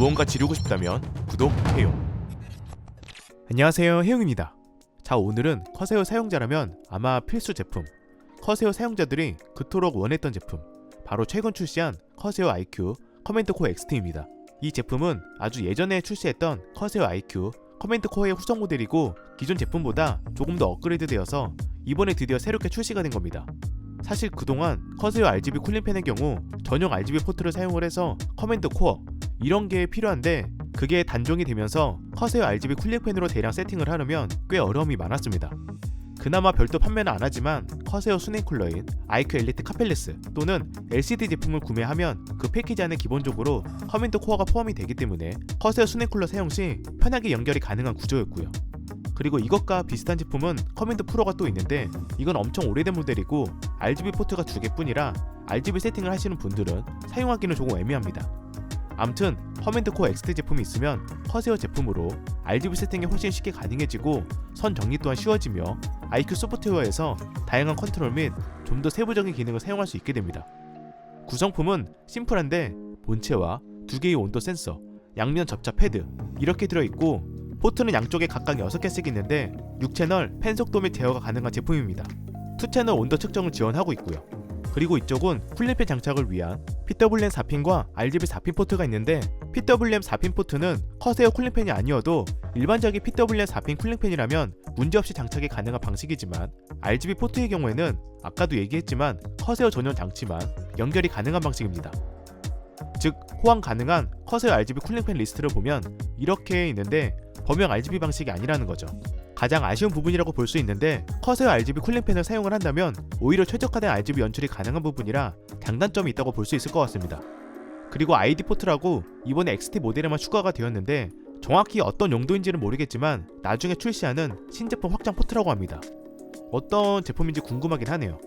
무언가 지르고 싶다면 구독, 해용. 안녕하세요, 해용입니다. 자, 오늘은 커세어 사용자라면 아마 필수 제품, 커세어 사용자들이 그토록 원했던 제품, 바로 최근 출시한 커세어 IQ 커맨드 코어 XT입니다. 이 제품은 아주 예전에 출시했던 커세어 IQ 커맨드 코어의 후속 모델이고 기존 제품보다 조금 더 업그레이드 되어서 이번에 드디어 새롭게 출시가 된 겁니다. 사실 그동안 커세어 RGB 쿨링팬의 경우 전용 RGB 포트를 사용을 해서 커맨드 코어 이런 게 필요한데 그게 단종이 되면서 커세어 RGB 쿨링팬으로 대량 세팅을 하려면 꽤 어려움이 많았습니다. 그나마 별도 판매는 안 하지만 커세어 수냉 쿨러인 IQ 엘리트 카펠레스 또는 LCD 제품을 구매하면 그 패키지 안에 기본적으로 커맨드 코어가 포함이 되기 때문에 커세어 수냉 쿨러 사용 시 편하게 연결이 가능한 구조였고요. 그리고 이것과 비슷한 제품은 커맨드 프로가 또 있는데 이건 엄청 오래된 모델이고 RGB 포트가 2개뿐이라 RGB 세팅을 하시는 분들은 사용하기는 조금 애매합니다. 암튼 커맨드 코어 XT 제품이 있으면 커세어 제품으로 RGB 세팅이 훨씬 쉽게 가능해지고 선 정리 또한 쉬워지며 IQ 소프트웨어에서 다양한 컨트롤 및 좀 더 세부적인 기능을 사용할 수 있게 됩니다. 구성품은 심플한데 본체와 2개의 온도 센서, 양면 접착 패드 이렇게 들어있고 포트는 양쪽에 각각 6개씩 있는데 6채널 팬 속도 및 제어가 가능한 제품입니다. 2채널 온도 측정을 지원하고 있고요. 그리고 이쪽은 쿨링팬 장착을 위한 PWM 4핀과 RGB 4핀 포트가 있는데 PWM 4핀 포트는 커세어 쿨링팬이 아니어도 일반적인 PWM 4핀 쿨링팬이라면 문제없이 장착이 가능한 방식이지만 RGB 포트의 경우에는 아까도 얘기했지만 커세어 전용 장치만 연결이 가능한 방식입니다. 즉 호환 가능한 커세어 RGB 쿨링팬 리스트를 보면 이렇게 있는데 범용 RGB 방식이 아니라는 거죠. 가장 아쉬운 부분이라고 볼 수 있는데 커세어 RGB 쿨링팬을 사용을 한다면 오히려 최적화된 RGB 연출이 가능한 부분이라 장단점이 있다고 볼 수 있을 것 같습니다. 그리고 ID 포트라고 이번에 XT 모델에만 추가가 되었는데 정확히 어떤 용도인지는 모르겠지만 나중에 출시하는 신제품 확장 포트라고 합니다. 어떤 제품인지 궁금하긴 하네요.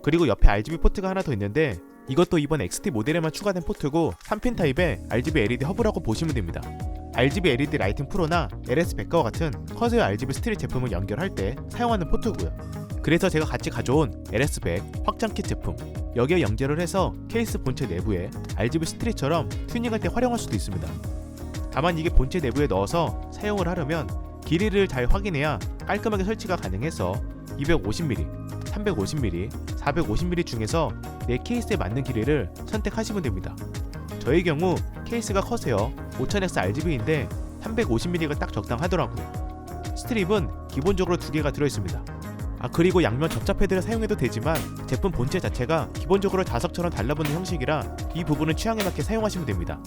그리고 옆에 RGB 포트가 하나 더 있는데 이것도 이번 XT 모델에만 추가된 포트고 3핀 타입의 RGB LED 허브라고 보시면 됩니다. RGB LED 라이팅 프로나 LS100과 같은 커세어 RGB 스트릿 제품을 연결할 때 사용하는 포트고요. 그래서 제가 같이 가져온 LS100 확장킷 제품 여기에 연결을 해서 케이스 본체 내부에 RGB 스트릿처럼 튜닝할 때 활용할 수도 있습니다. 다만 이게 본체 내부에 넣어서 사용을 하려면 길이를 잘 확인해야 깔끔하게 설치가 가능해서 250mm, 350mm, 450mm 중에서 내 케이스에 맞는 길이를 선택하시면 됩니다. 저의 경우 케이스가 커세어 5000X RGB인데 350mm가 딱 적당하더라고요. 스트립은 기본적으로 2개가 들어있습니다. 그리고 양면 접착 패드를 사용해도 되지만 제품 본체 자체가 기본적으로 자석처럼 달라붙는 형식이라 이 부분은 취향에 맞게 사용하시면 됩니다.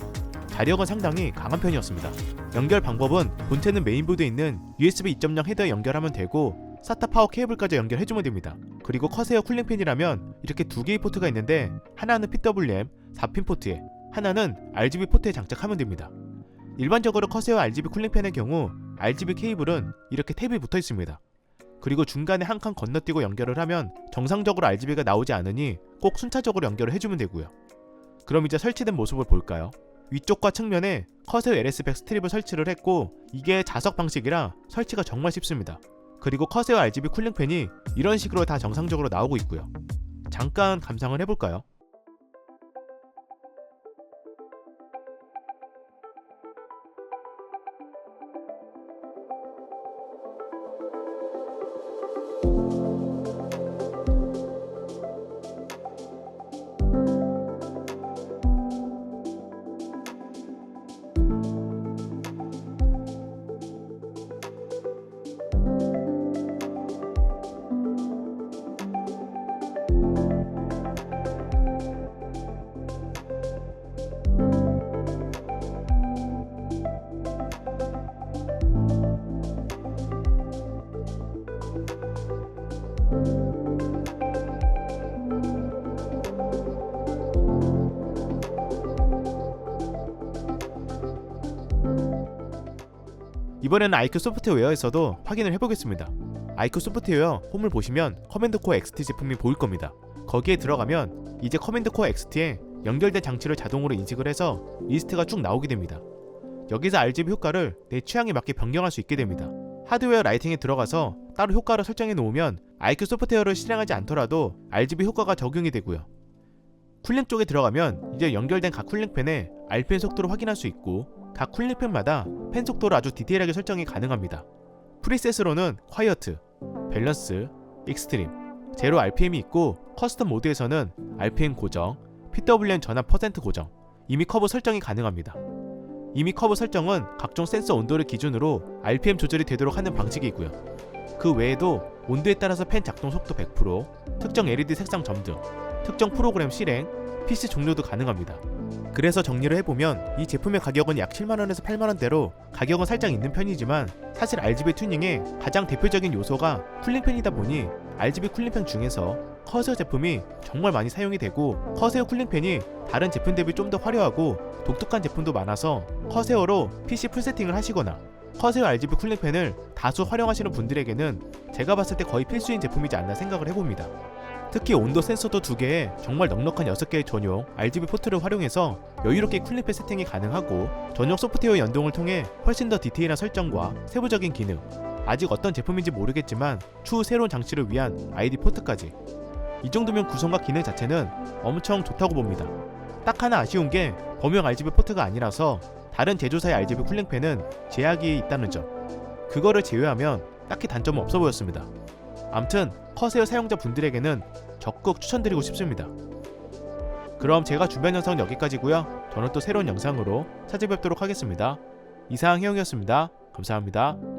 자력은 상당히 강한 편이었습니다. 연결 방법은 본체는 메인보드에 있는 USB 2.0 헤더에 연결하면 되고 SATA 파워 케이블까지 연결해주면 됩니다. 그리고 커세어 쿨링팬이라면 이렇게 2개의 포트가 있는데 하나는 PWM 4핀 포트에 하나는 RGB 포트에 장착하면 됩니다. 일반적으로 커세어 RGB 쿨링팬의 경우 RGB 케이블은 이렇게 탭이 붙어 있습니다. 그리고 중간에 한 칸 건너뛰고 연결을 하면 정상적으로 RGB가 나오지 않으니 꼭 순차적으로 연결을 해주면 되고요. 그럼 이제 설치된 모습을 볼까요? 위쪽과 측면에 커세어 LS100 스트립을 설치를 했고 이게 자석 방식이라 설치가 정말 쉽습니다. 그리고 커세어 RGB 쿨링팬이 이런 식으로 다 정상적으로 나오고 있고요. 잠깐 감상을 해볼까요? 이번에는 IQ 소프트웨어에서도 확인을 해보겠습니다. IQ 소프트웨어 홈을 보시면 커맨드 코어 XT 제품이 보일 겁니다. 거기에 들어가면 이제 커맨드 코어 XT에 연결된 장치를 자동으로 인식을 해서 리스트가 쭉 나오게 됩니다. 여기서 RGB 효과를 내 취향에 맞게 변경할 수 있게 됩니다. 하드웨어 라이팅에 들어가서 따로 효과를 설정해 놓으면 IQ 소프트웨어를 실행하지 않더라도 RGB 효과가 적용이 되고요. 쿨링 쪽에 들어가면 이제 연결된 각 쿨링팬의 RPM 속도를 확인할 수 있고 각 쿨링팬마다 팬 속도를 아주 디테일하게 설정이 가능합니다. 프리셋으로는 콰이어트, 밸런스, 익스트림, 제로 RPM이 있고 커스텀 모드에서는 RPM 고정, PWM 전압 퍼센트 고정, 이미 커브 설정이 가능합니다. 이미 커브 설정은 각종 센서 온도를 기준으로 RPM 조절이 되도록 하는 방식이고요. 그 외에도 온도에 따라서 팬 작동 속도 100%, 특정 LED 색상 점등, 특정 프로그램 실행, PC 종료도 가능합니다. 그래서 정리를 해보면 이 제품의 가격은 약 7만원에서 8만원대로 가격은 살짝 있는 편이지만 사실 RGB 튜닝의 가장 대표적인 요소가 쿨링팬이다 보니 RGB 쿨링팬 중에서 커세어 제품이 정말 많이 사용이 되고 커세어 쿨링팬이 다른 제품 대비 좀 더 화려하고 독특한 제품도 많아서 커세어로 PC 풀세팅을 하시거나 커세어 RGB 쿨링팬을 다수 활용하시는 분들에게는 제가 봤을 때 거의 필수인 제품이지 않나 생각을 해봅니다. 특히 온도 센서도 2개에 정말 넉넉한 6개의 전용 RGB 포트를 활용해서 여유롭게 쿨링팬 세팅이 가능하고 전용 소프트웨어 연동을 통해 훨씬 더 디테일한 설정과 세부적인 기능, 아직 어떤 제품인지 모르겠지만 추후 새로운 장치를 위한 ID 포트까지, 이 정도면 구성과 기능 자체는 엄청 좋다고 봅니다. 딱 하나 아쉬운 게 범용 RGB 포트가 아니라서 다른 제조사의 RGB 쿨링팬은 제약이 있다는 점, 그거를 제외하면 딱히 단점은 없어 보였습니다. 암튼 커세어 사용자 분들에게는 적극 추천드리고 싶습니다. 그럼 제가 준비한 영상은 여기까지고요. 저는 또 새로운 영상으로 찾아뵙도록 하겠습니다. 이상 혜영이었습니다. 감사합니다.